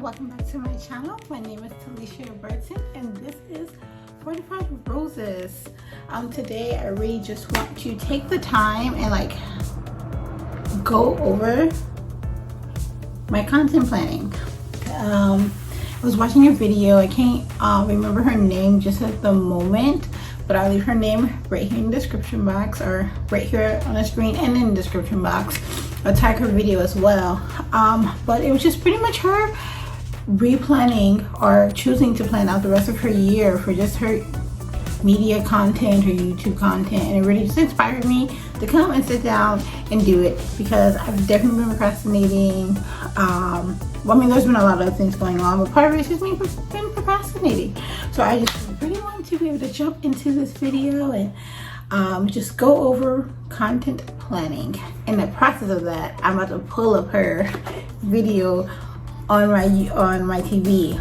welcome back to my channel. My name is Talisha Burton and this is 45 Roses. Today I really just want to take the time and go over my content planning. I was watching a video. I can't remember her name just at the moment, but I'll leave her name right here in the description box, or right here on the screen and in the description box. I'll tag her video as well. But it was just pretty much her replanning or choosing to plan out the rest of her year for just her media content, her YouTube content, and it really just inspired me to come and sit down and do it, because I've definitely been procrastinating. Well, I mean, there's been a lot of things going on, but part of it's just me been procrastinating. So I just really wanted to be able to jump into this video and just go over content planning. In the process of that, I'm about to pull up her video on my TV.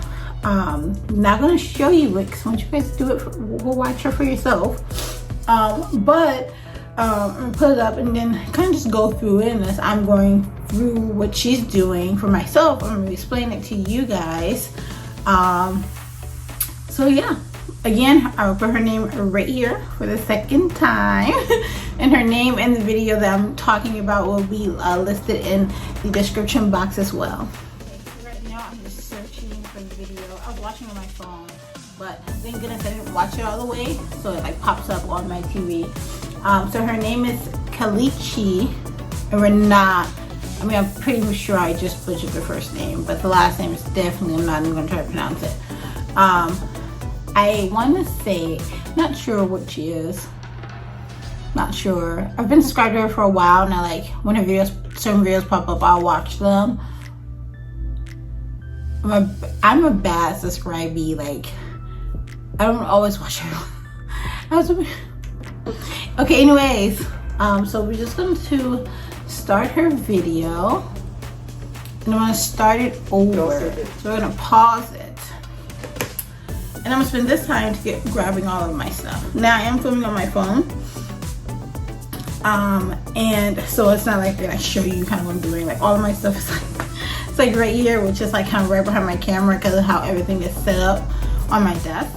Not gonna show you it, because once you guys do it, go watch her for yourself. But I'm gonna put it up and then kind of just go through it, and as I'm going through what she's doing for myself, I'm gonna explain it to you guys. So yeah, again, I'll put her name right here for the second time and her name and the video that I'm talking about will be listed in the description box as well. Right now I'm just searching for the video. I was watching on my phone, but thank goodness I didn't watch it all the way, so it pops up on my TV. So her name is Chatty, and we're not, I mean, I'm pretty sure I just butchered the first name, but the last name is definitely, I'm not even gonna try to pronounce it. I want to say, not sure what she is, not sure. I've been subscribed to her for a while now. When her videos, certain videos pop up, I'll watch them. I'm a bad subscribee. I don't always watch her. Okay, anyways, so we're just going to start her video, and I'm going to start it over. So we're going to pause it, and I'm going to spend this time to get grabbing all of my stuff. Now I am filming on my phone, and so it's not like that I show you kind of what I'm doing. All of my stuff is it's right here, which is kind of right behind my camera because of how everything is set up on my desk.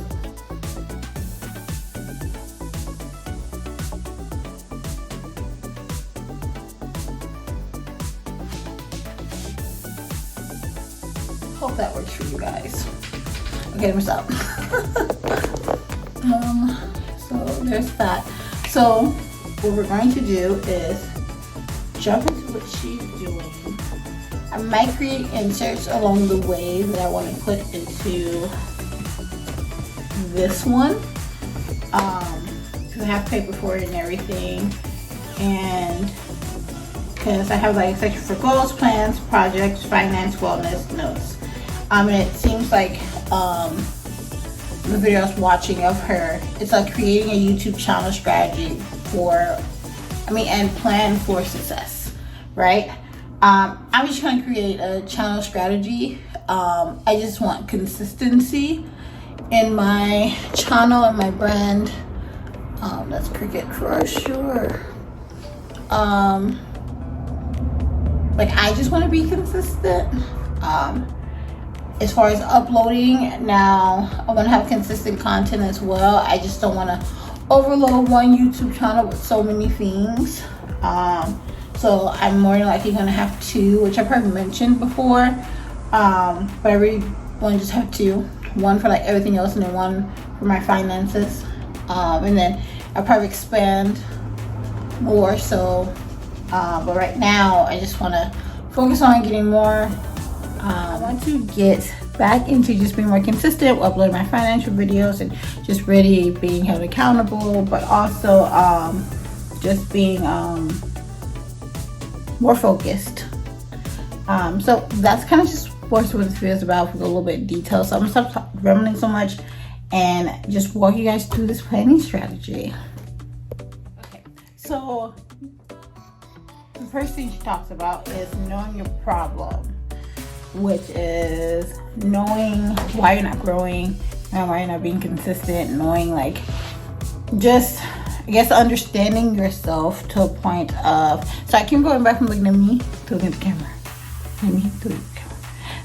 Hope that works for you guys. Okay, let me stop. So there's that. So what we're going to do is jump into what she's doing. I might create inserts along the way that I want to put into this one, because I have paper for it and everything, and because I have a section for goals, plans, projects, finance, wellness, notes. And it seems like the video I was watching of her, it's creating a YouTube channel strategy and plan for success, right? I'm just trying to create a channel strategy. I just want consistency in my channel and my brand. That's cricket for sure. I just want to be consistent. As far as uploading, now I want to have consistent content as well. I just don't want to overload one YouTube channel with so many things. So I'm more than likely going to have two, which I've probably mentioned before. But I really want to just have two. One for everything else, and then one for my finances. And then I'll probably expand more. So, but right now I just want to focus on getting more. I want to get back into just being more consistent, uploading my financial videos, and just really being held accountable, but also just being more focused. So that's kind of just what this video is about, with a little bit of detail. So I'm gonna stop rambling so much and just walk you guys through this planning strategy. Okay, so the first thing she talks about is knowing your problem, which is knowing why you're not growing and why you're not being consistent, knowing just, I guess, understanding yourself to a point of, so I keep going back from looking at me to looking at the camera.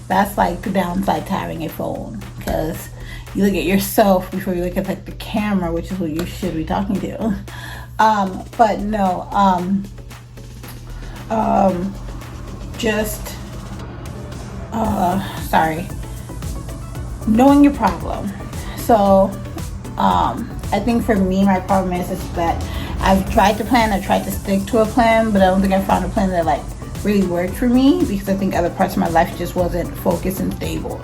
That's like the downside to having a phone, because you look at yourself before you look at like the camera, which is what you should be talking to. But no, just sorry, knowing your problem. So I think for me, my problem is that I've tried to plan, I tried to stick to a plan, but I don't think I found a plan that like really worked for me, because I think other parts of my life just wasn't focused and stable.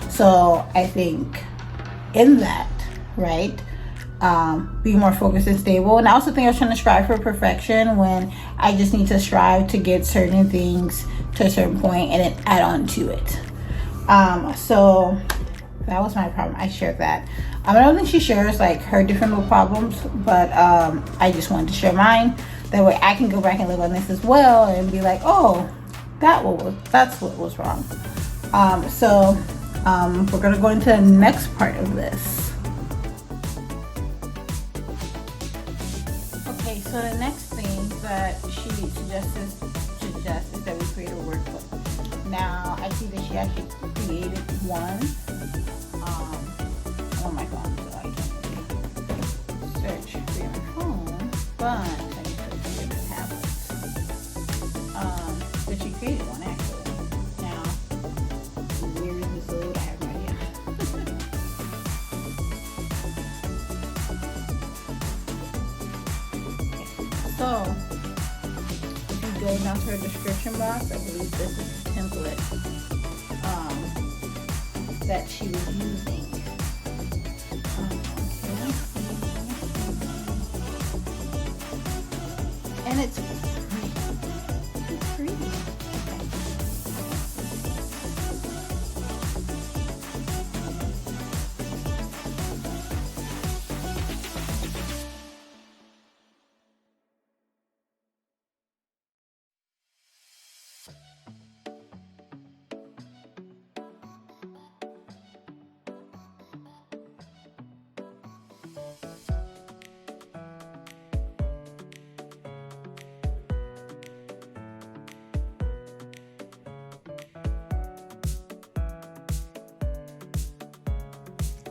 So I think in that, right, be more focused and stable. And I also think I was trying to strive for perfection when I just need to strive to get certain things to a certain point and then add on to it. So that was my problem. I shared that. I don't think she shares like her different little problems, but I just wanted to share mine. That way I can go back and live on this as well and be like, oh, that's what was wrong. So we're gonna go into the next part of this. Okay, so the next thing that she suggests is that we create a workbook. Now I see that she actually created one on my phone, so I can search via my phone, but I need to create a tablet. But she created one actually. Now, where is this load? I have no idea. So, if you go down to her description box, I believe this is the template that she was using. And it's free. It's free.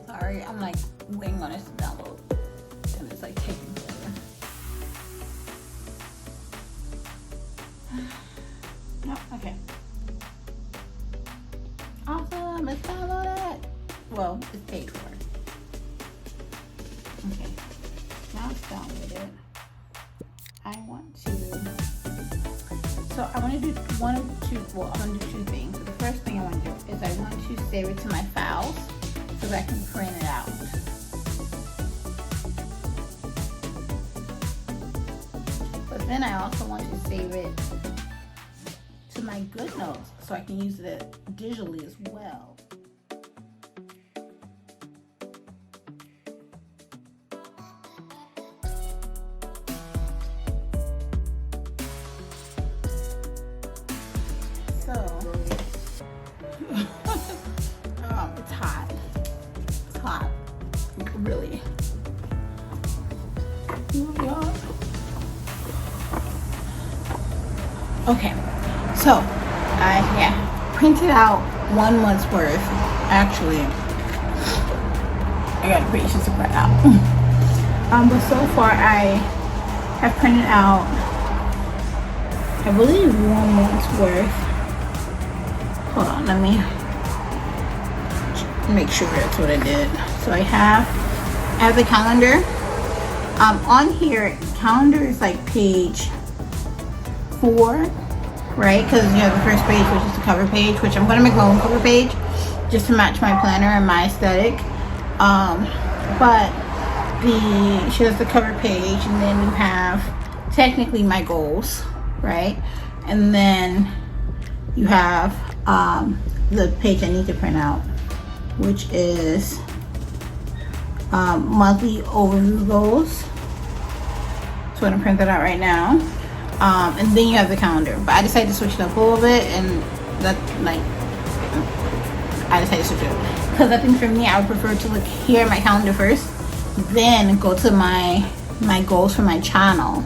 Sorry, I'm like waiting on it to download, and it's like taking forever. No, okay. Awesome, let's download it. Well, it's paid for. Okay, now it's downloaded. I want to. So I want to do one of two. Well, I'm gonna do two things. So the first thing I want to do is I want to save it to my files, so that I can print it out. But then I also want to save it to my GoodNotes so I can use it digitally as well. So, it's hot. It's hot. Really. Okay, so I printed out 1 month's worth. Actually, I got a patience to print out. But so far I have printed out, I believe, 1 month's worth. Hold on, let me make sure that's what I did. So I have the calendar. On here, calendar is like page 4, right? Because you have the first page, which is the cover page, which I'm going to make my own cover page just to match my planner and my aesthetic. But she has the cover page, and then you have technically my goals, right? And then you have the page I need to print out, which is monthly overview goals. So I'm gonna print that out right now. And then you have the calendar, but I decided to switch it up a little bit, and that, like, I decided to switch it up because I think for me, I would prefer to look here at my calendar first, then go to my goals for my channel.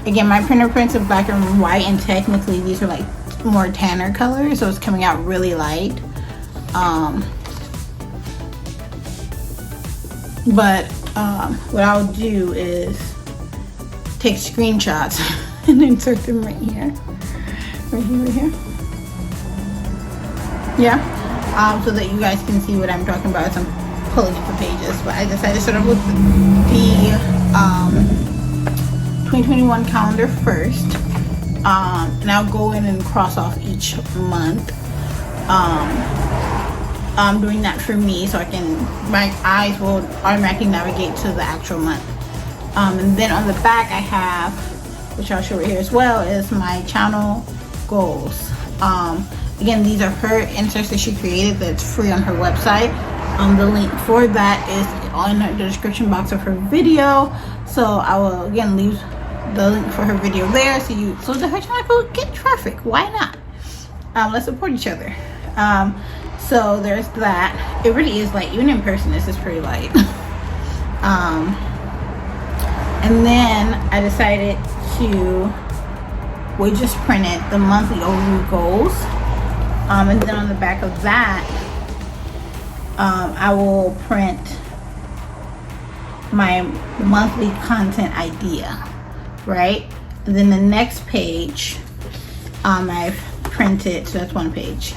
Again, my printer prints in black and white, and technically these are like more tanner color, so it's coming out really light. What I'll do is take screenshots and insert them right here. Yeah, so that you guys can see what I'm talking about as I'm pulling up the pages. But I decided to start off with the 2021 calendar first, and I'll go in and cross off each month. I'm doing that for me so my eyes will automatically navigate to the actual month. And then on the back I have, which I'll show right here as well, is my channel goals. Again, these are her inserts that she created that's free on her website. The link for that is on the description box of her video, so I will again leave the link for her video there so that her channel will get traffic. Why not? Let's support each other. So there's that. It really is light. Even in person, this is pretty light. And then I decided we just printed the monthly overview goals. And then on the back of that, I will print my monthly content idea, right? And then the next page, I've printed, so that's one page.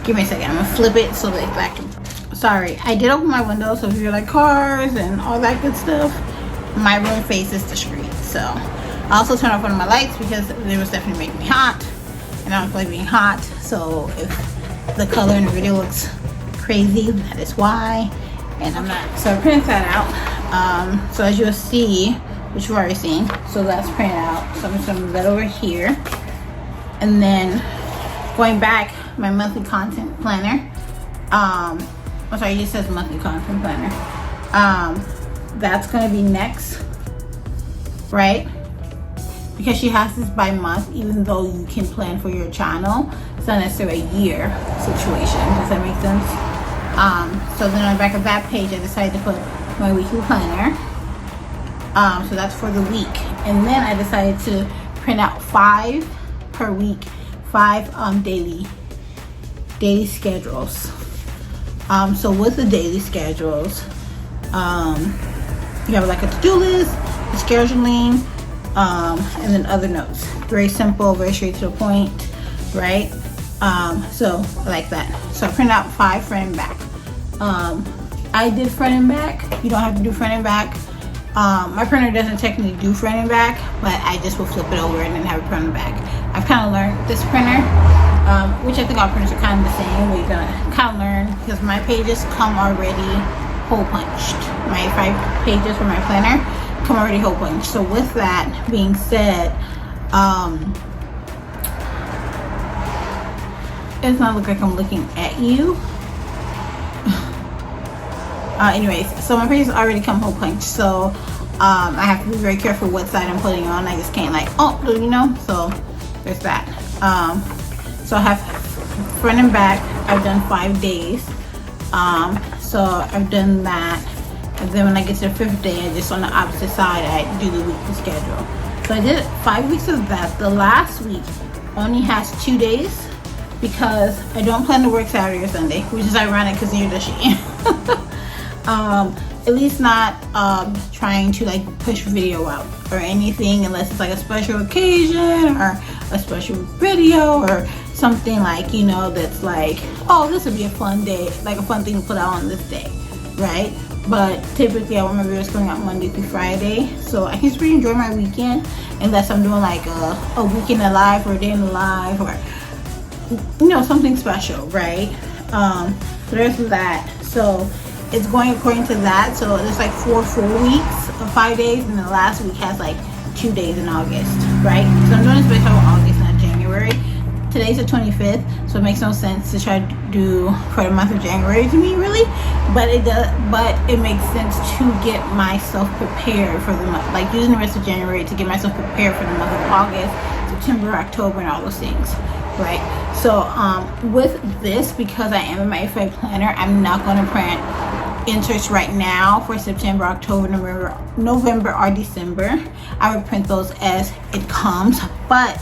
Give me a second, I'm gonna flip it so that I can, sorry, I did open my window, so if you're like cars and all that good stuff, my room faces the street. So I also turned off one of my lights because they was definitely making me hot, and I don't feel like being hot. So if the color in the video looks crazy, that is why, and I'm not. So I printed that out. So as you'll see, which you've already seen, so that's printed out. So I'm just gonna move that over here, and then going back, my monthly content planner. I'm sorry, it just says monthly content planner. That's gonna be next, right? Because she has this by month, even though you can plan for your channel, it's not necessarily a year situation. Does that make sense? So then on the back of that page, I decided to put my weekly planner. So that's for the week, and then I decided to print out 5 per week, 5 daily schedules. So with the daily schedules, you have like a to-do list, a scheduling, and then other notes. Very simple, very straight to the point, right? So I like that. So I printed out 5 front and back. I did front and back. You don't have to do front and back. My printer doesn't technically do front and back, but I just will flip it over and then have it front and back. I've kind of learned this printer, which I think all printers are kind of the same. We're gonna kind of learn because my pages come already hole punched. My 5 pages for my planner come already hole punched. So with that being said, it does not look like I'm looking at you. Anyways, so my pages already come hole punched, so I have to be very careful what side I'm putting on. I just can't like, oh, you know, so there's that. So I have front and back. I've done 5 days. So I've done that, and then when I get to the 5th day, I just on the opposite side, I do the weekly schedule. So I did 5 weeks of that. The last week only has 2 days because I don't plan to work Saturday or Sunday, which is ironic because neither does she. At least not trying to like push video out or anything unless it's like a special occasion or a special video or something like, you know, that's like, oh, this would be a fun day, like a fun thing to put out on this day, right? But typically I want my videos going out Monday through Friday, so I can just really enjoy my weekend unless I'm doing like a weekend alive or a day in the life or, you know, something special, right? There's that. So it's going according to that. So it's like 4 full weeks of 5 days, and the last week has like 2 days in August, right? So I'm doing this based on August, not January. Today's the 25th, so it makes no sense to try to do for the month of January to me, really. But it does. But it makes sense to get myself prepared for the month, like using the rest of January to get myself prepared for the month of August, September, October, and all those things, right? So with this, because I am in my A5 planner, I'm not going to print inserts right now for September, October, November, or December. I would print those as it comes. But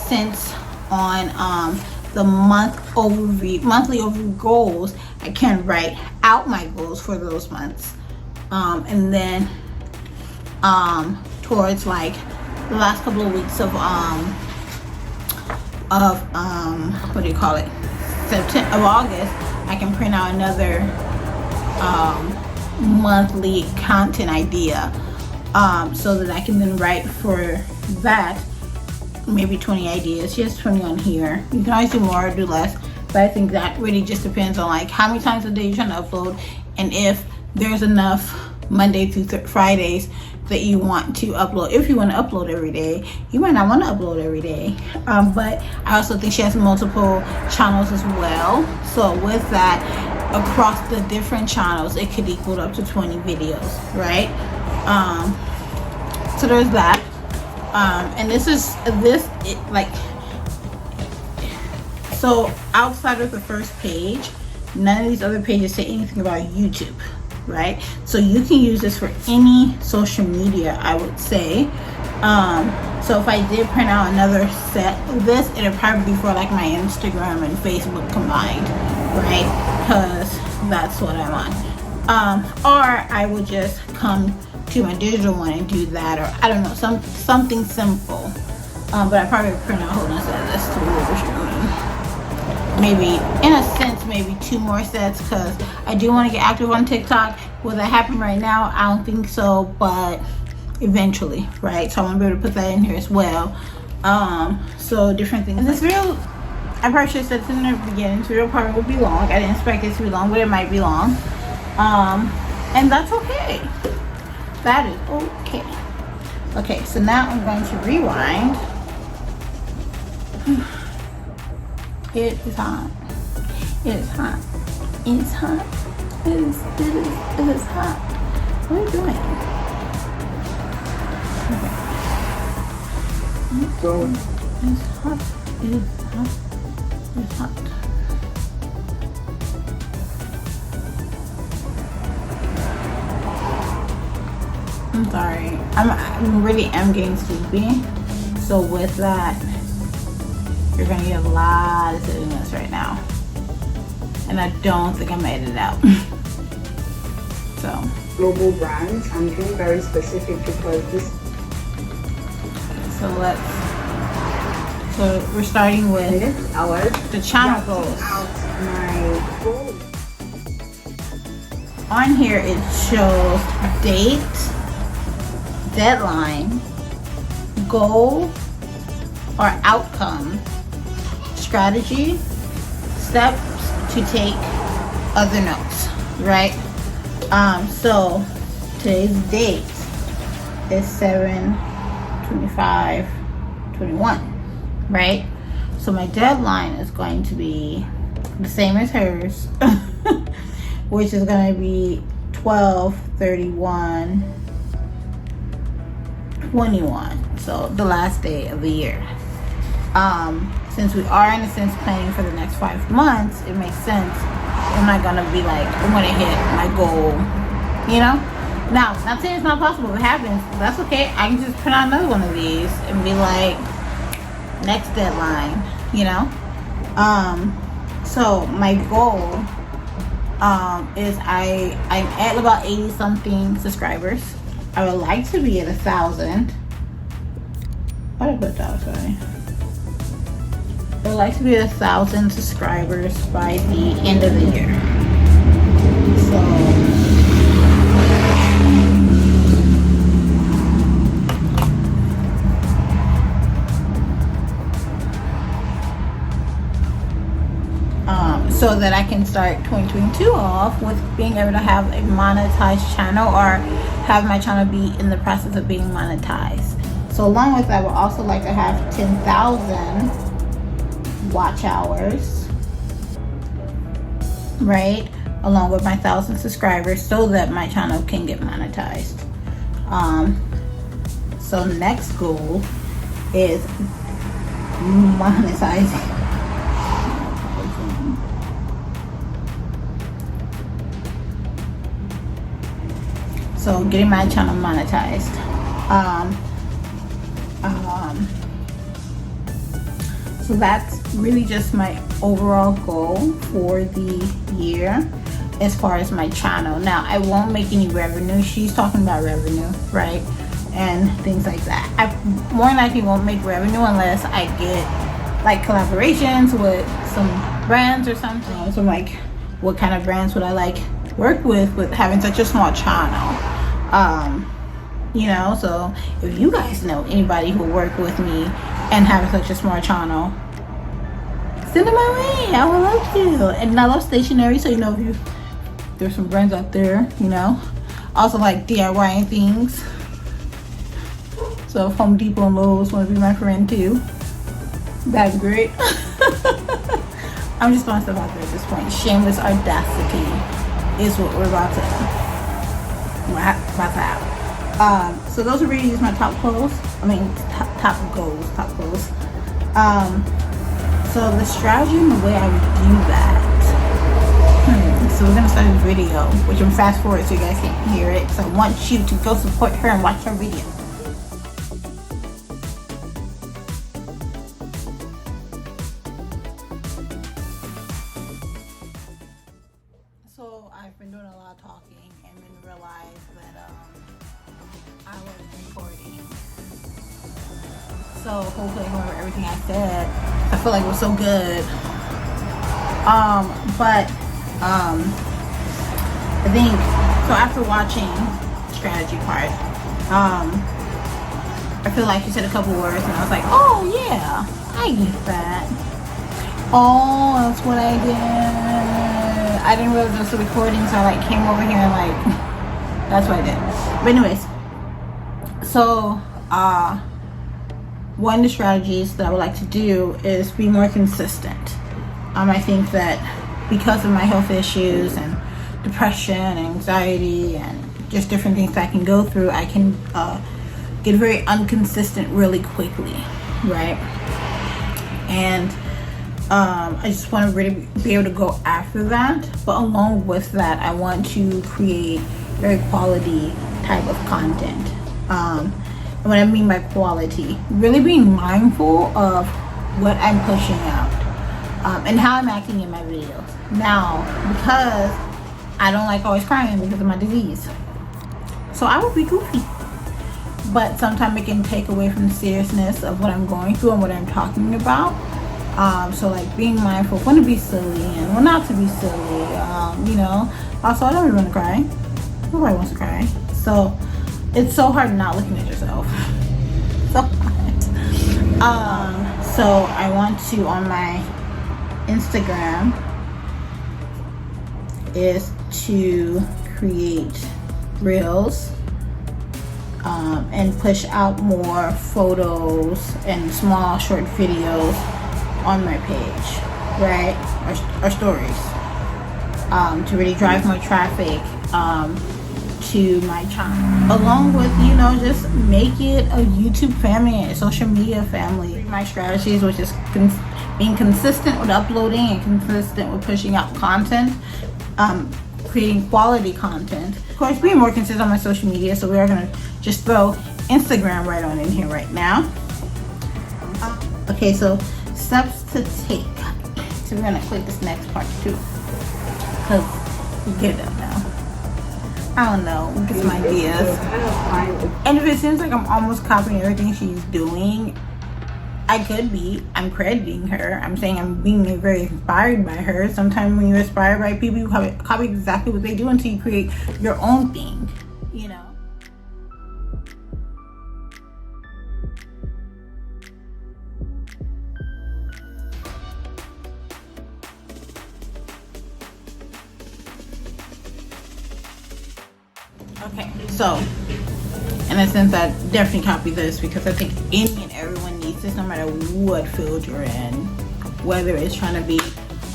since on the monthly overview goals, I can write out my goals for those months. And then towards like the last couple of weeks of what do you call it, August, I can print out another monthly content idea, so that I can then write for that maybe 20 ideas. Yes, 20 on here. You can always do more or do less, but I think that really just depends on like how many times a day you're trying to upload, and if there's enough Monday through Fridays that you want to upload. If you want to upload every day, you might not want to upload every day, but I also think she has multiple channels as well, so with that, across the different channels, it could equal up to 20 videos, right? So there's that. And so outside of the first page, none of these other pages say anything about YouTube, right? So you can use this for any social media, I would say. So if I did print out another set of this, it'd probably be for like my Instagram and Facebook combined, right? Because that's what I'm on. Or I would just come to my digital one and do that, or I don't know, something simple. But I probably print out a whole nother set of this too. Maybe, in a sense, maybe 2 more sets, because I do want to get active on TikTok. Will that happen right now? I don't think so, but eventually, right? So I want to be able to put that in here as well. So different things. And this video, I probably should have said this in the beginning. This video probably will be long. I didn't expect it to be long, but it might be long. And that's okay. That is okay. Okay, so now I'm going to rewind. It is hot. It is hot. It's hot. It is hot. What are you doing? Okay. It's hot. It is hot. It's hot. I'm sorry. I really am getting sleepy. So with that, you're gonna get a lot of silliness right now, and I don't think I'm gonna edit it out. So global brands, I'm being very specific because this. So we're starting with the channel goals. My goals. On here it shows date, deadline, goal or outcome, strategy, steps to take, other notes, right? So today's date is 7/25/21, right? So my deadline is going to be the same as hers, which is going to be 12/31/21. So the last day of the year. Since we are in a sense planning for the next 5 months, it makes sense. I'm not gonna be like, I'm gonna hit my goal, you know? Now, not saying it's not possible. If it happens, that's okay. I can just print out another one of these and be like, next deadline, you know? So my goal is I'm at about 80 something subscribers. I would like to be at 1,000. What did I put that? Sorry. I would like to be 1,000 subscribers by the end of the year. So so that I can start 2022 off with being able to have a monetized channel, or have my channel be in the process of being monetized. So along with that, I would also like to have 10,000 watch hours, right, along with my 1,000 subscribers, so that my channel can get monetized. So next goal is monetizing. So getting my channel monetized. So that's really just my overall goal for the year as far as my channel. Now, I won't make any revenue. She's talking about revenue, right? And things like that. I more than likely won't make revenue unless I get like collaborations with some brands or something. So like, what kind of brands would I like work with having such a small channel? You know, so if you guys know anybody who will work with me and having such a small channel, send them my way. I would love to. And I love stationery, so you know, if there's some brands out there, you know. Also like DIY things. So if Home Depot and Lowe's want to be my friend too, that'd be great. I'm just throwing stuff out there at this point. Shameless audacity is what we're about to have. So those are really just my top goals. I mean, top goals. So the strategy and the way I would do that. So we're gonna start a video, which I'm fast forward so you guys can hear it. So I want you to go support her and watch her video. So I've been doing a lot of talking and then realized that I wasn't recording. So hopefully I remember everything I said. I feel like it was so good. I think so after watching strategy part, I feel like you said a couple words and I was like, oh yeah, I get that. Oh, that's what I did. I didn't realize it was a recording, so I like came over here and like that's what I did. But anyways, so one of the strategies that I would like to do is be more consistent. I think that because of my health issues and depression and anxiety and just different things that I can go through, I can get very inconsistent really quickly, right? And I just want to really be able to go after that, but along with that, I want to create very quality type of content. And what I mean by quality, really being mindful of what I'm pushing out and how I'm acting in my videos. Now, because I don't like always crying because of my disease, so I will be goofy, but sometimes it can take away from the seriousness of what I'm going through and what I'm talking about. So like being mindful of when to be silly and when not to be silly, you know. Also, I don't really want to cry. Nobody wants to cry. So it's so hard not looking at yourself. So hard. So I want to, on my Instagram, is to create reels and push out more photos and small short videos on my page, right? Or stories, to really drive more traffic to my channel, along with, you know, just make it a YouTube family, a social media family. My strategies, which is being consistent with uploading and consistent with pushing out content, creating quality content. Of course, being more consistent on my social media, so we are gonna just throw Instagram right on in here right now. Okay, so steps to take. So we're gonna click this next part too, because we get it now. I don't know, get some ideas. And if it seems like I'm almost copying everything she's doing, I could be. I'm crediting her. I'm saying I'm being very inspired by her. Sometimes when you're inspired by people, you copy exactly what they do until you create your own thing, you know? Okay, so in a sense, I definitely copy this because I think any and everyone needs this, no matter what field you're in, whether it's trying to be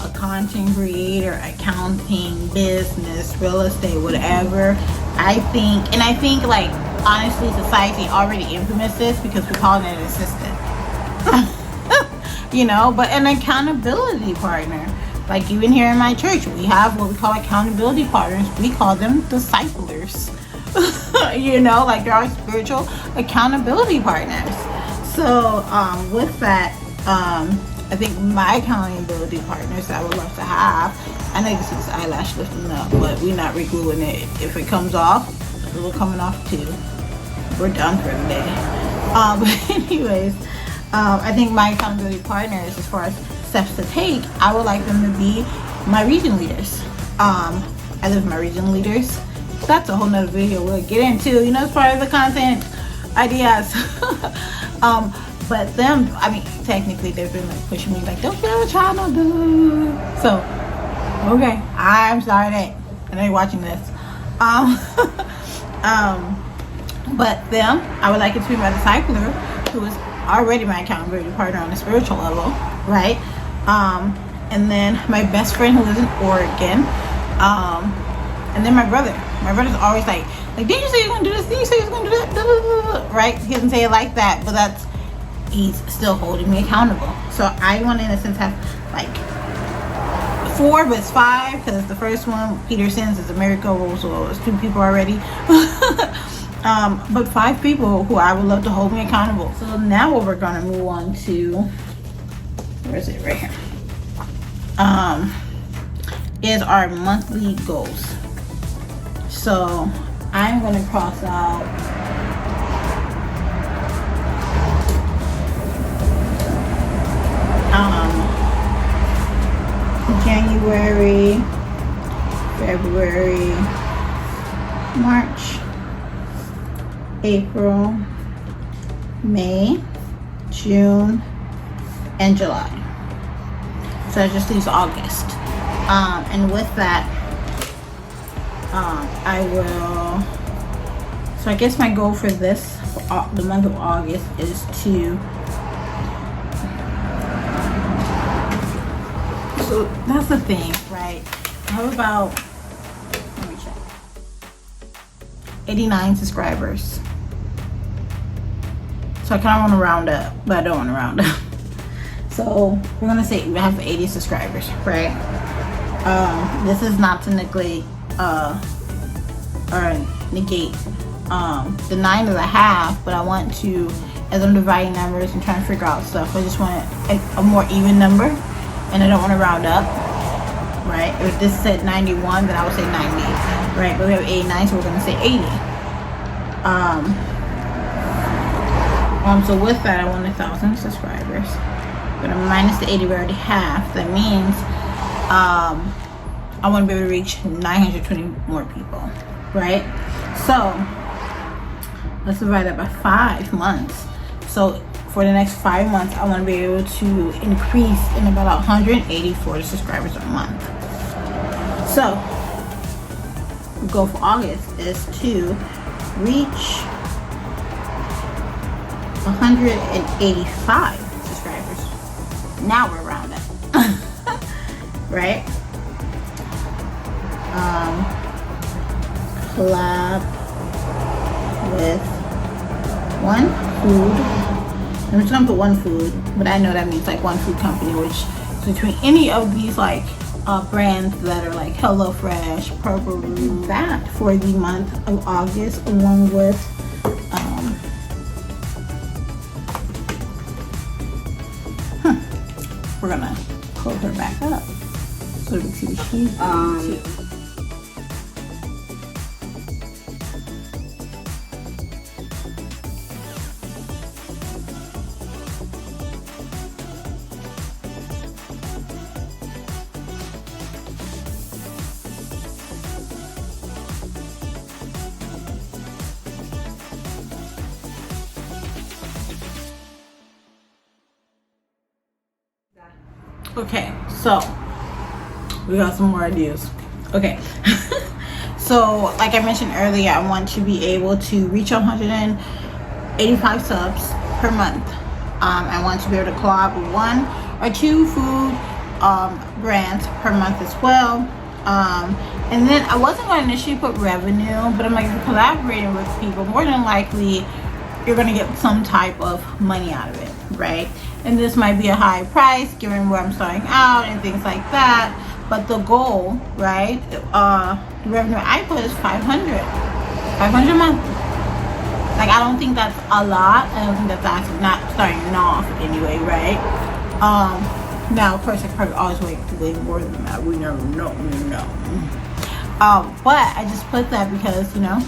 a content creator, accounting, business, real estate, whatever. I think like honestly, society already implements this because we call it an assistant. You know, but an accountability partner. Like even here in my church, we have what we call accountability partners. We call them disciplers. You know, like they're our spiritual accountability partners. So with that, I think my accountability partners that I would love to have, I know this is eyelash lifting up, but we're not re-gluing it. If it comes off, a little coming off too, we're done for the day. But anyways, I think my accountability partners, as far as steps to take, I would like them to be my region leaders. I live with my region leaders. That's a whole nother video we'll get into, you know, as part of the content ideas. But them, I mean, technically they've been like pushing me like, don't you have a channel, dude? So, okay, I'm sorry that I know you're watching this. But them, I would like it to be my discipler, who is already my accountability partner on a spiritual level, right? And then my best friend who lives in Oregon, and then my brother. My brother's always like, didn't you say you're gonna do this? Didn't you say you're gonna do that? Right? He doesn't say it like that, but he's still holding me accountable. So I want to, in a sense, have like 4, but it's 5, because the first one, Peterson's, is a miracle, so it's 2 people already. But 5 people who I would love to hold me accountable. So now what we're gonna move on to, where is it? Right here. Is our monthly goals. So I'm gonna cross out January, February, March, April, May, June, and July. So that just leaves August. And with that, I will, so I guess my goal for this, the month of August, is to, so that's the thing, right? I have about, let me check, 89 subscribers. So I kind of want to round up, but I don't want to round up. So we're gonna say we have 80 subscribers, right? This is not to negate or negate the 9 that I have, but I want to, as I'm dividing numbers and trying to figure out stuff, I just want a more even number, and I don't want to round up, right? If this said 91, then I would say 90, right? But we have 89, so we're gonna say 80. So with that, I want 1,000 subscribers. But I'm minus the 80 we already have. That means I want to be able to reach 920 more people, right? So let's divide that by 5 months. So for the next 5 months, I want to be able to increase in about 184 subscribers a month. So the goal for August is to reach 185 subscribers. Now we're around it. Right? Collab with one food. I'm just gonna put one food, but I know that means like one food company, which is between any of these like brands that are like HelloFresh, Purple Room. That for the month of August, along with we're gonna close her back up so we can see what she's doing too. Okay, so we got some more ideas. Okay. So like I mentioned earlier, I want to be able to reach 185 subs per month. I want to be able to collab with 1 or 2 food brands per month as well. And then I wasn't going to initially put revenue, but I'm like, if you're collaborating with people, more than likely you're going to get some type of money out of it, right? And this might be a high price given where I'm starting out and things like that. But the goal, right? The revenue I put is 500 a month. Like, I don't think that's a lot. I don't think that's actually not starting off anyway, right? Now, of course, I probably always way more than that. We never know. But I just put that because, you know,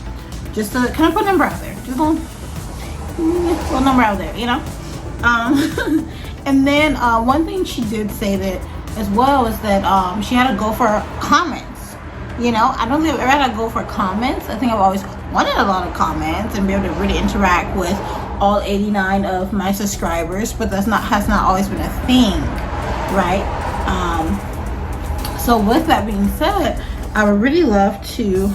just to kind of put a number out there. Just a little number out there, you know. And then one thing she did say that as well is that she had to go for comments. You know, I don't think I've ever had to go for comments. I think I've always wanted a lot of comments and be able to really interact with all 89 of my subscribers, but has not always been a thing, right? So with that being said, I would really love to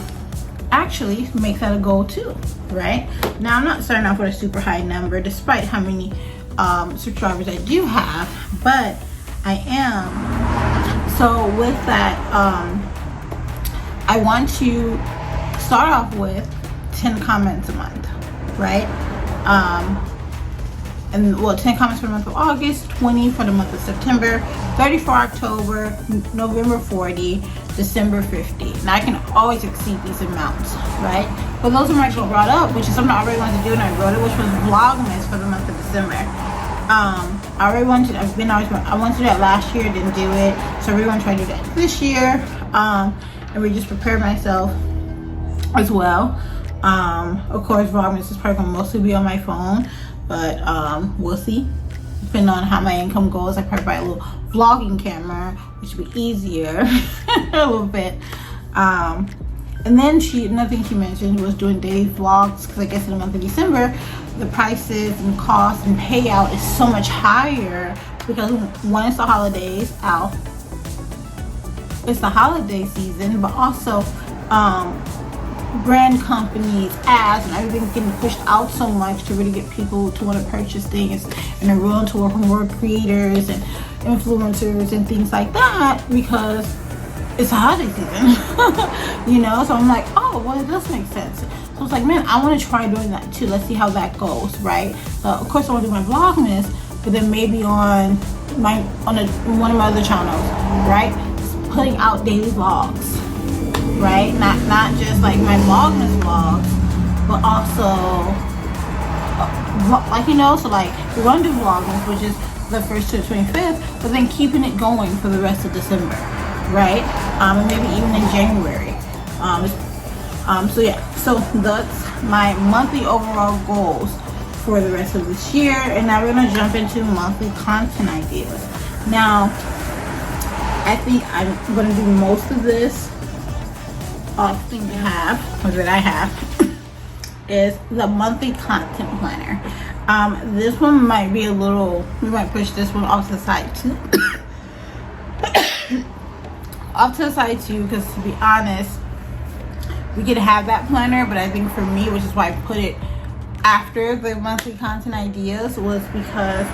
actually make that a goal too, right? Now I'm not starting off with a super high number despite how many subscribers I do have, but I am. So with that, I want to start off with 10 comments a month, right? And well, 10 comments for the month of August, 20 for the month of September, 30 for October, November 40, December 50. Now I can always exceed these amounts, right? But those are my goals brought up, which is something I already wanted to do, and I wrote it, which was Vlogmas for the month of December. I already wanted to, I wanted to do that last year, didn't do it, so I really want to try to do that this year. And we just prepared myself as well. Of course, Vlogmas is probably gonna mostly be on my phone, but we'll see. Depending on how my income goes, I probably buy a little vlogging camera, which would be easier a little bit. And then another thing she mentioned was doing daily vlogs, because I guess in the month of December, the prices and costs and payout is so much higher because one, it's the holidays. It's the holiday season, but also brand companies, ads, and everything's getting pushed out so much to really get people to want to purchase things, and they're willing to work with more creators and influencers and things like that because it's a holiday season. You know, so I'm like, oh, well, it does make sense. So I was like, man, I want to try doing that too. Let's see how that goes, right? Of course, I want to do my Vlogmas, but then maybe on one of my other channels, right? Putting out daily vlogs, right? Not just like my Vlogmas vlogs, but also like, you know, so like we're gonna do Vlogmas, which is the 1st to the 25th, but then keeping it going for the rest of December, right? And maybe even in January. So yeah, so that's my monthly overall goals for the rest of this year. And now we're gonna jump into monthly content ideas. Now, I think I'm gonna do most of this thing that I have is the monthly content planner. This one might be we might push this one off to the side too. Because to be honest, we could have that planner, but I think for me, which is why I put it after the monthly content ideas, was because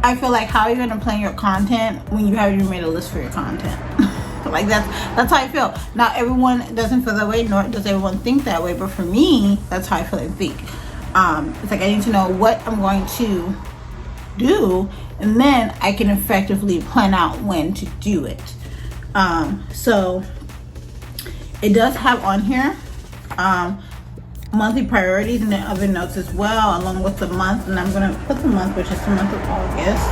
I feel like, how are you going to plan your content when you haven't even made a list for your content? Like that's how I feel. Not everyone doesn't feel that way, nor does everyone think that way, but for me, that's how I feel and think. It's like I need to know what I'm going to do, and then I can effectively plan out when to do it. So it does have on here monthly priorities and then other notes as well, along with the month. And I'm gonna put the month, which is the month of August.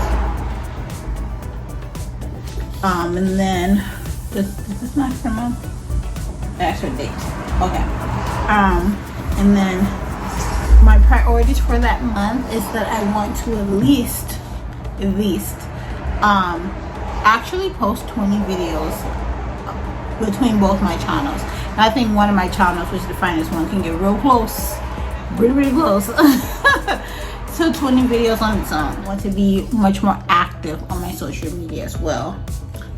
And then is this not for month? That's for date. Okay. And then my priorities for that month is that I want to at least actually post 20 videos between both my channels. And I think one of my channels, which is the finest one, can get real close, really close to 20 videos on its own. I want to be much more active on my social media as well.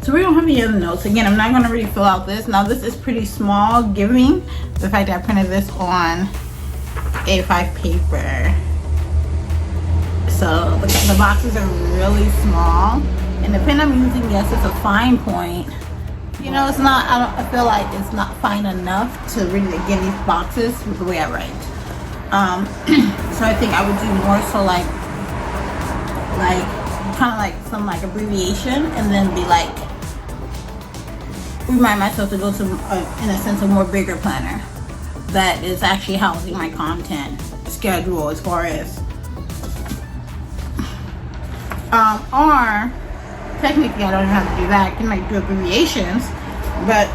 So we don't have any other notes. Again, I'm not going to really fill out this. Now this is pretty small, given the fact that I printed this on A5 paper. So the boxes are really small, and the pen I'm using, yes, it's a fine point. You know, it's not, I feel like it's not fine enough to really get these boxes with the way I write. So I think I would do more so like kind of like some like abbreviation, and then be like, remind myself to go to in a sense a more bigger planner that is actually housing my content schedule as far as Or technically I don't have to do that. I can like do abbreviations, but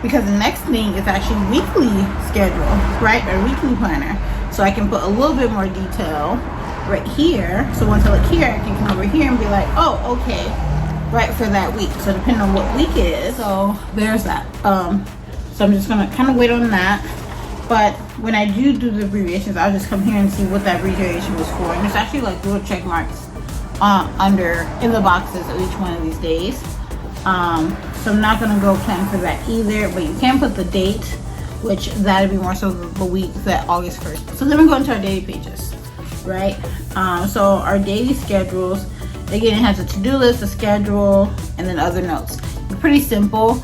because the next thing is actually weekly schedule, right? Or weekly planner. So I can put a little bit more detail right here. So once I look here, I can come over here and be like, oh, okay, right, for that week. So depending on what week it is, so there's that. So I'm just gonna kind of wait on that. But when I do the abbreviations, I'll just come here and see what that abbreviation was for. And there's actually like little check marks in the boxes of each one of these days. So I'm not gonna go plan for that either, but you can put the date, which that'd be more so the week that August 1st. So then we go into our daily pages, right? So our daily schedules, again, it has a to-do list, a schedule, and then other notes. Pretty simple.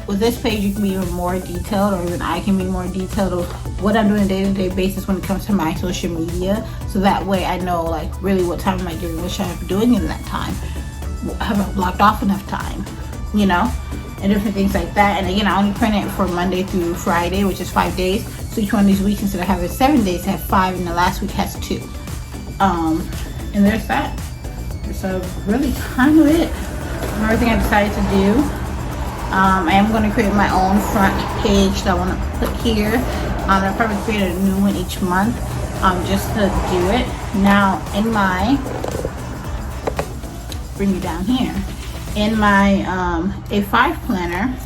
With this page, you can be even more detailed, or even I can be more detailed of what I'm doing on a day-to-day basis when it comes to my social media. So that way I know like really what time am I doing, what should I be doing in that time. Have I blocked off enough time, you know, and different things like that. And again, I only print it for Monday through Friday, which is 5 days. So each one of these weeks, instead of having 7 days, have 5, and the last week has 2. And there's that. So really kind of it. Everything I decided to do. I am going to create my own front page that I want to put here. I'll probably create a new one each month, just to do it. Now in my, bring you down here, in my A5 planner,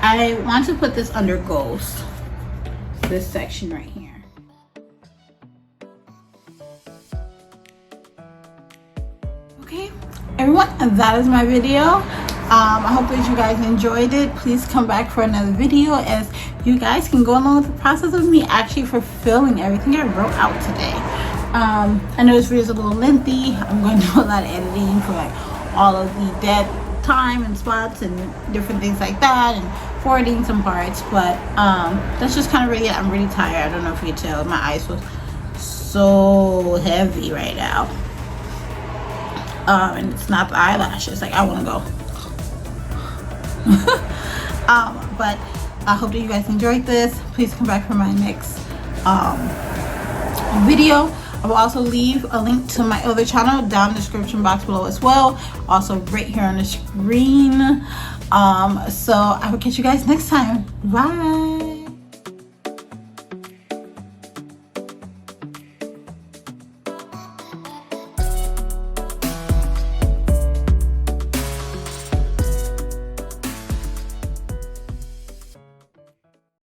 I want to put this under goals, this section right here. Okay, everyone, that is my video. I hope that you guys enjoyed it. Please come back for another video, as you guys can go along with the process of me actually fulfilling everything I wrote out today. I know this video is a little lengthy. I'm going to do a lot of editing for like all of the dead time and spots and different things like that, and forwarding some parts, but that's just kind of really it. I'm really tired. I don't know if you can tell, my eyes was so heavy right now. And it's not the eyelashes, like I want to go. But I hope that you guys enjoyed this. Please come back for my next video. I will also leave a link to my other channel down in the description box below as well, also right here on the screen. So I will catch you guys next time. Bye.